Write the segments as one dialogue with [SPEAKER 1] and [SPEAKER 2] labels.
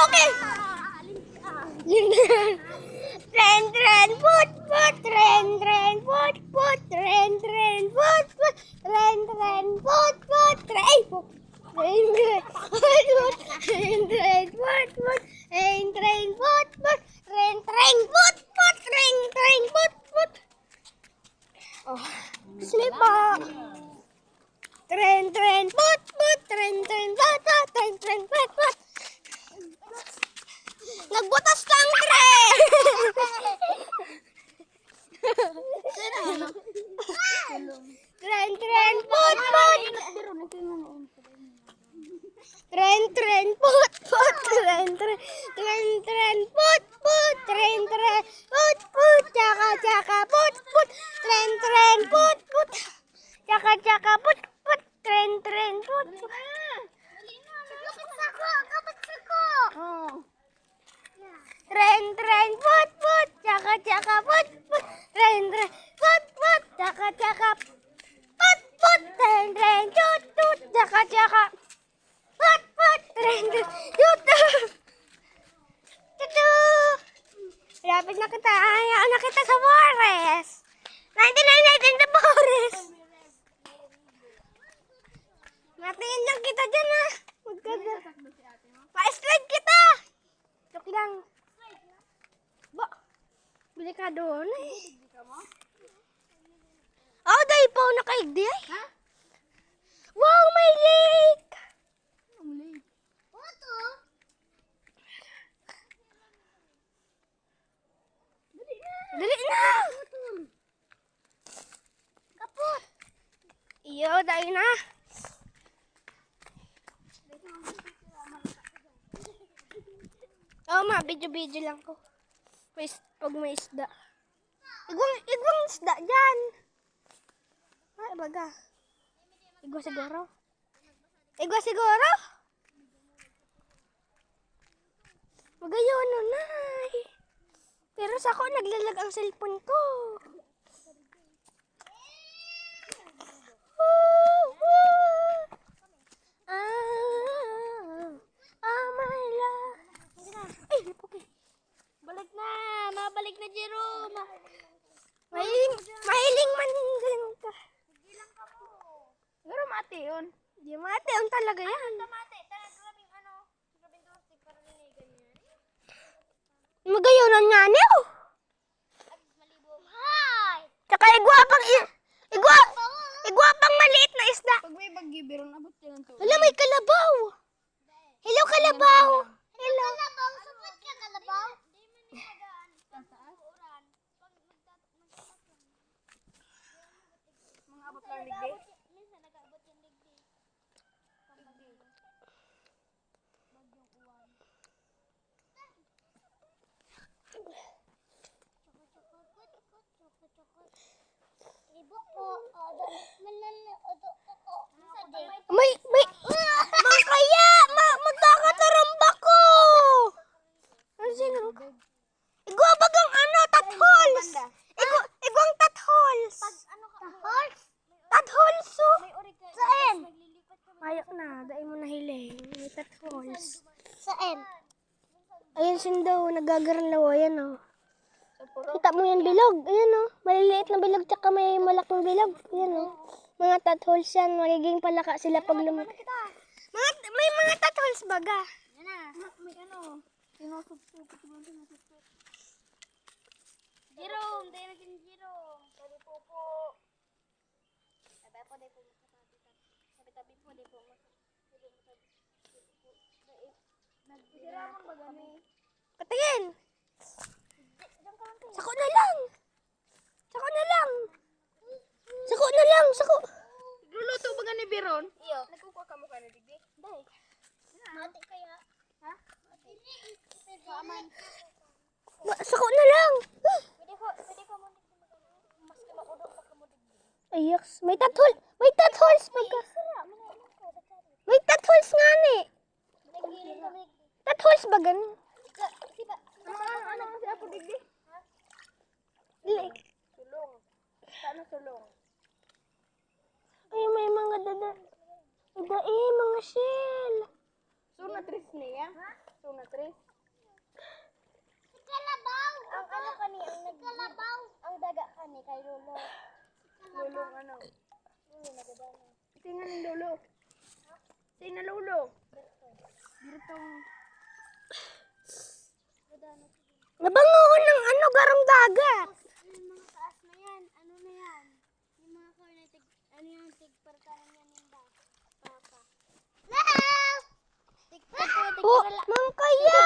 [SPEAKER 1] Okay. Tren, tren, put, put, tren, tren, put, put, tren, tren, put, put, tren, tren, put, put, tren, put, tren, tren, put, tren, tren, put, put, tren, tren, put, put, tren, tren, put, put, tren, tren, put, put. Oh, sleep po. Tren, tren, put, put, tren, tren, put, put, tren, tren, put, put. Nagbutas ka ang tren! Tren, tren, put, put! Tren, tren, put, put! Tren, tren, tren, tren, put, put! Tren, tren, put, put! Tsaka, tsaka, put, put! Tren, tren, put, put! Tsaka, tsaka, put, put! Tren, tren, put, put! Kapit sako! Oh. Tren, tren, put, put, tsaka, tsaka, put, put, tren, tren, put, put, tsaka, tsaka, put, put, tren, tren, tut, tut, tsaka, tsaka, put, put, tren, tren, tut, tut, tut. Lapit na kita, ayaw na kita sa forest. 99 natin sa forest. Natingin lang kita dyan ha. Pa-slide kita. Joke lang. Ba, bili ka doon eh. Oh, dahil po nakaigdi ay. Ha? Wow, may lake! Ang lake? Oto? Dali na! Dali na! Kapot! Iyo, dahil na. Oh, ma, video-video lang ko. Pag may isda. Igwang isda dyan. Ay, baga. Igwa siguro. Igwa siguro. Magayon nun ay. Pero sa ako naglalag ang cellphone ko. My love. Ay, okay. Balik na. Mabalik na, Jerome. Mahiling man din ka. Bilang ka po. Pero mate yun. Di mate yun talaga yan. Mate. Grabing ano. Grabing dosig para ninigan niya. Magayonan nga niyo. Hi! Tsaka igwapang maliit na isda.
[SPEAKER 2] Pag may bagyo, biron abot yan to.
[SPEAKER 1] Wala, may kalabaw. Hello, kalabaw. Hello. Kalabaw, supot ka kalabaw.
[SPEAKER 2] Mga abot lang ligay.
[SPEAKER 1] May kaya magkakataramba ko. Ano sino? Igwabag ang ano, tathols. Igwang tathols. Tathols so. Saan? Ayok na, dahil mo nahiling. May tathols. Saan? Ayan sindo, nagagaralaw. Ayan o. Kita mo yan bilog. Ayan o. Maliliit na bilog tsaka may malaking bilog. Ayan o. Mga tathols yan. Magiging palaka sila pag lumaki. May mga tathols baga.
[SPEAKER 2] Yan na. May ano. Sinusubsub.
[SPEAKER 1] Jerome, dahil naging Jerome. Sabi po. Sabi po, dahil po tabi po, dahil po
[SPEAKER 2] Nagsiramang ba gani?
[SPEAKER 1] Patingin! Sako na lang! Sako!
[SPEAKER 2] Luluto ba gani biron?
[SPEAKER 1] Iyo.
[SPEAKER 2] Nagkukuha ka mo ka na digdi?
[SPEAKER 1] Dahil. Mati kaya.
[SPEAKER 2] Ha? Saaman.
[SPEAKER 1] Sako na lang!
[SPEAKER 2] Pwede ko mo mas makudo pa ka mo digdi.
[SPEAKER 1] Ayaks, may tathols baga. May tathols nga ni. Tathols baga.
[SPEAKER 2] Ano siya po digdi?
[SPEAKER 1] Like.
[SPEAKER 2] Sulong. Saan sulong?
[SPEAKER 1] Ay, may mga mga shell.
[SPEAKER 3] Suna tres niya? Suna tres?
[SPEAKER 1] Si Kalabaw.
[SPEAKER 2] Ang ano kani, ang
[SPEAKER 1] Kalabaw.
[SPEAKER 2] ang daga kani kay Lolo.
[SPEAKER 3] Lulo ano?
[SPEAKER 2] Lolo nagadana.
[SPEAKER 3] Tingnan ng lulo. Tingnan lulo. Dirtong.
[SPEAKER 2] Nagadana.
[SPEAKER 1] Nabango ko ng ano, garong dagat.
[SPEAKER 2] Yung mga taas na yan, ano na yan? Yung mga cornetic, ano yung tigparkanan yan yung papa.
[SPEAKER 1] Wow!
[SPEAKER 2] Tigparala.
[SPEAKER 1] Oh, mang kaya!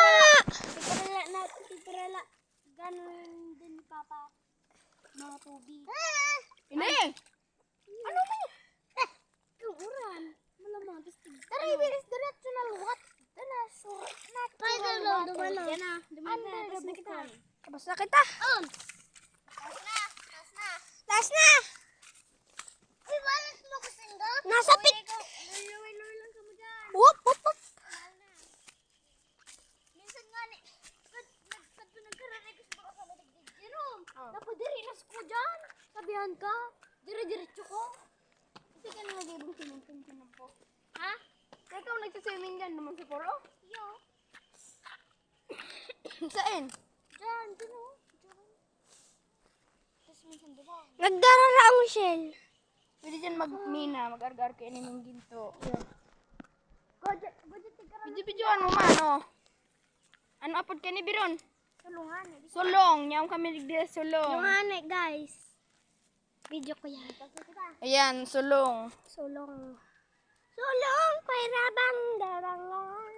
[SPEAKER 2] Tigparala na, tigparala. Ganon din ni papa. Mga tubig.
[SPEAKER 3] Ini!
[SPEAKER 2] Ano mo? Yung uran. Malamang.
[SPEAKER 1] Tara, ibilis diretso na luwat.
[SPEAKER 2] Dala, so,
[SPEAKER 1] Kaya
[SPEAKER 2] natural
[SPEAKER 1] dalaw,
[SPEAKER 2] water.
[SPEAKER 1] dumalo.
[SPEAKER 2] Yan na, dumalo na. Tapos na kita.
[SPEAKER 3] Basta kita.
[SPEAKER 1] On! Last na! Uy, walas mo kasing ga? Nasa pit!
[SPEAKER 2] Luloy lang ka mo dyan.
[SPEAKER 1] Whoop, whoop, whoop!
[SPEAKER 2] Minsan nga ni, kadto nagkarari ko sa baka sa madigdig. Jerome, napadiri na ko dyan. Sabihan ka, dire-diretso ko. Kasi ka na nagibong sinunod po.
[SPEAKER 3] Ha? Ikaw nagsiswimming dyan naman sa puro?
[SPEAKER 2] Yo,
[SPEAKER 3] Saan?
[SPEAKER 2] dyan, dyan o. Dyan. Tapos minsan diba?
[SPEAKER 1] Nagdarara ang shell.
[SPEAKER 3] Pwede dyan magmina, mag-argar kayo ng ginto.
[SPEAKER 2] Budget tigara.
[SPEAKER 3] Video-videoan mo man, oh. Ano apod ka ni Biron?
[SPEAKER 2] Tulungan.
[SPEAKER 3] Sulong. Nyam kami digdi sulong.
[SPEAKER 1] Yung hane, guys. Video ko yan.
[SPEAKER 3] Ayan, sulong.
[SPEAKER 1] Sulong. Sulong, pairabang darangan.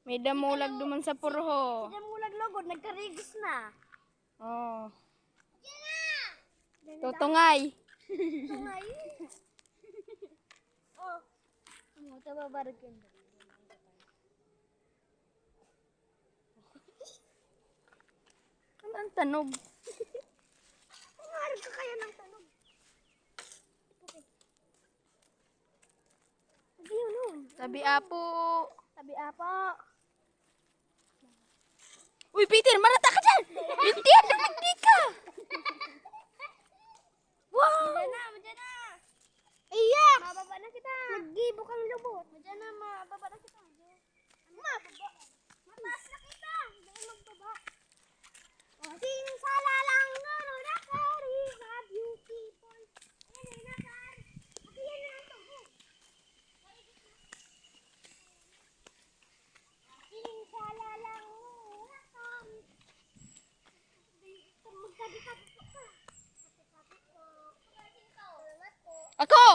[SPEAKER 3] May damulag duman sa purho.
[SPEAKER 2] Diyan mo laglogod, nagkarigis na.
[SPEAKER 3] Oh. Tutungay.
[SPEAKER 2] Tungay. Oh. Ano, tababarag yun.
[SPEAKER 3] Ano ang tanog?
[SPEAKER 1] Nangarap ka kaya ng tanong. Sabi yun nun.
[SPEAKER 3] Sabi apo.
[SPEAKER 1] Sabi apa.
[SPEAKER 3] Uy, Peter, marata ka dyan! Hindi, nagdi ka! Wow!
[SPEAKER 2] Diyan na.
[SPEAKER 1] Iya!
[SPEAKER 2] Mababa na kita.
[SPEAKER 1] Naggibo kang lubot.
[SPEAKER 2] Diyan na, mababa na kita.
[SPEAKER 1] Mababa. Mataas na kita. Hindi magbaba. Sinsala lang ngaro na kariga beautiful. Ayan na kar. At yan na ang tugod. Sinsala lang ngaro na kar. Magkabi-kabi po ka. Magkabi po. Salamat po.
[SPEAKER 3] Ako!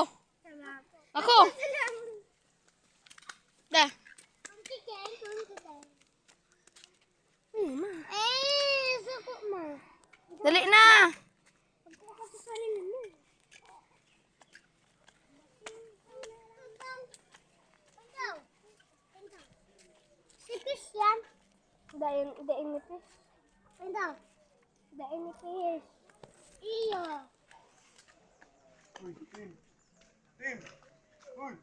[SPEAKER 1] Salamat.
[SPEAKER 3] Ako!
[SPEAKER 1] Salamat.
[SPEAKER 3] Da.
[SPEAKER 1] Kuntikin, kuntikin. Ma. Suko ma.
[SPEAKER 3] Dali na!
[SPEAKER 1] Pagkuha ka sa sarili mo. Si Christian. Daing ni Chris. Pindaw. Daing ni Chris. Iyo.
[SPEAKER 4] Uy, Tim. Tim. Uy.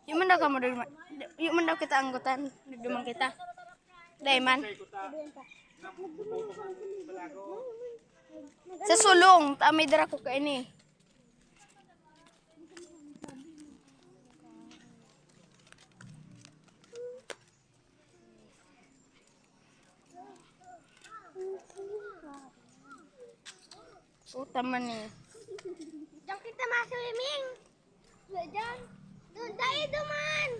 [SPEAKER 3] Yung man daw ka mo, yung man daw kita anggutan. Nagdumang kita. Daiman. Sa sulong, tamay dara ko kaini. Puta man eh.
[SPEAKER 1] Diyan kita ma-swimming. Diyan. Doon tayo duman.